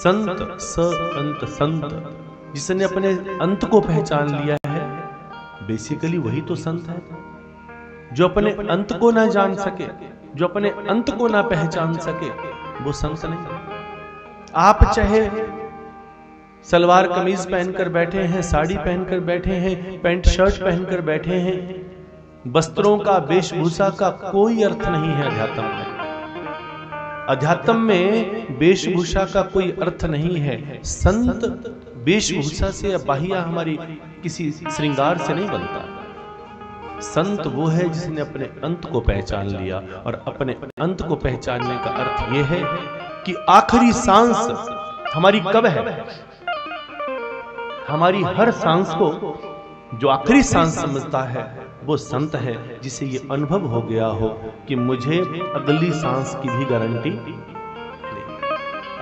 संत स अंत संत, जिसने अपने अंत को पहचान लिया है, बेसिकली वही तो संत है। जो अपने अंत को ना जान सके, जो अपने अंत को ना पहचान सके, वो संत नहीं। आप चाहे सलवार कमीज पहनकर बैठे हैं, साड़ी पहनकर बैठे हैं, पैंट शर्ट पहनकर बैठे हैं, वस्त्रों का, वेशभूषा का कोई अर्थ नहीं है अध्यात्म में। अध्यात्म में वेशभूषा का कोई अर्थ नहीं है। संत वेशभूषा से या बाह्य हमारी किसी श्रृंगार से नहीं बनता। संत वो है जिसने अपने अंत को पहचान लिया, और अपने अंत को पहचानने का अर्थ यह है कि आखिरी सांस हमारी कब है। हमारी हर सांस को जो आखिरी सांस समझता है वो संत है, जिसे ये अनुभव हो गया हो कि मुझे अगली सांस की भी गारंटी नहीं।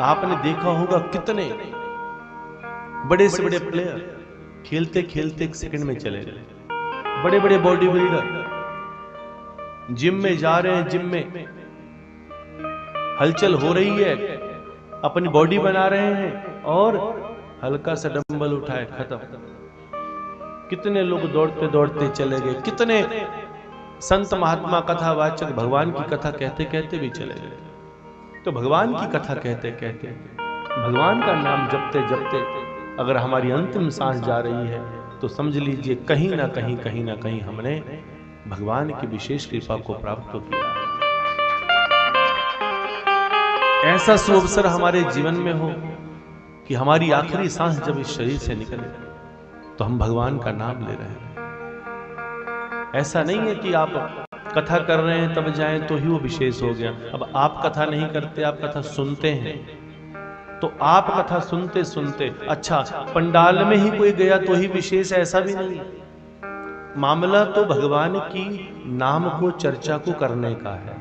आपने देखा होगा कितने बड़े से बड़े प्लेयर खेलते खेलते एक सेकंड में चले गए। बड़े बड़े बॉडी बिल्डर जिम में जा रहे हैं, जिम में हलचल हो रही है, अपनी बॉडी बना रहे हैं, और हल्का सा डंबल उठाए, खत्म। कितने लोग दौड़ते दौड़ते चले गए। कितने संत महात्मा कथावाचक भगवान की कथा कहते कहते भी चले गए। तो भगवान की कथा कहते कहते, भगवान का नाम जपते जपते अगर हमारी अंतिम सांस जा रही है, तो समझ लीजिए कहीं ना कहीं हमने भगवान की विशेष कृपा को प्राप्त किया। ऐसा सुअवसर हमारे जीवन में हो कि हमारी आखिरी सांस जब इस शरीर से निकले तो हम भगवान का नाम ले रहे हैं। ऐसा नहीं है कि आप कथा कर रहे हैं तब जाएं तो ही वो विशेष हो गया। अब आप कथा नहीं करते, आप कथा सुनते हैं, तो आप कथा सुनते सुनते, अच्छा पंडाल में ही कोई गया तो ही विशेष, ऐसा भी नहीं। मामला तो भगवान की नाम को, चर्चा को करने का है।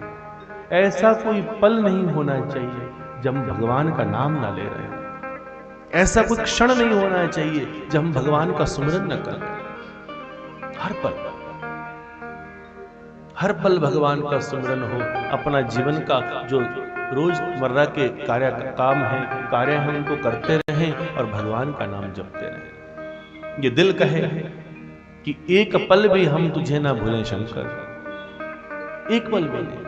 ऐसा कोई पल नहीं होना चाहिए जब हम भगवान का नाम ना ले रहे हैं। ऐसा कोई क्षण नहीं होना चाहिए जब हम भगवान का सुमिरन न करें। हर पल भगवान का सुमिरन हो। अपना जीवन का जो रोजमर्रा के कार्य हैं उनको करते रहें और भगवान का नाम जपते रहें। ये दिल कहे कि एक पल भी हम तुझे ना भूलें शंकर, एक पल भी नहीं,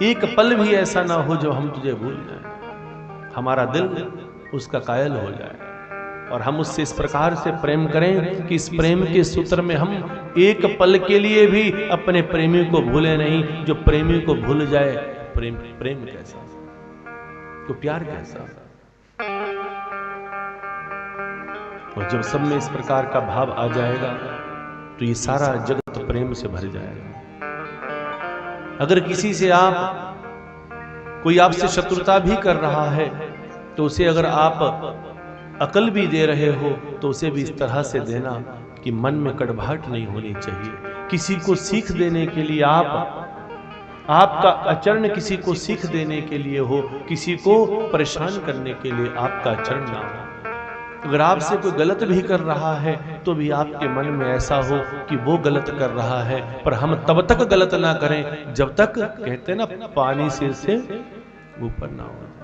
एक पल भी ऐसा ना हो जो हम तुझे भूल जाएं। हमारा दिल उसका कायल हो जाए और हम उससे इस प्रकार से प्रेम करें कि इस प्रेम के सूत्र में हम एक पल के लिए भी अपने प्रेमी को भूले नहीं। जो प्रेमी को भूल जाए, प्रेम कैसा, तो प्यार कैसा। और जब सब में इस प्रकार का भाव आ जाएगा तो ये सारा जगत प्रेम से भर जाएगा। अगर किसी से कोई आपसे शत्रुता भी कर रहा है तो उसे अगर आप अकल भी दे रहे हो तो उसे भी इस तरह से देना कि मन में कड़वाहट नहीं होनी चाहिए। किसी को सीख देने के लिए आपका आचरण किसी को सीख देने के लिए हो, किसी को परेशान करने के लिए आपका आचरण ना हो। अगर आपसे कोई गलत भी कर रहा है तो भी आपके मन में ऐसा हो कि वो गलत कर रहा है, पर हम तब तक गलत ना करें जब तक, कहते हैं ना, पानी सिर से ऊपर ना हो।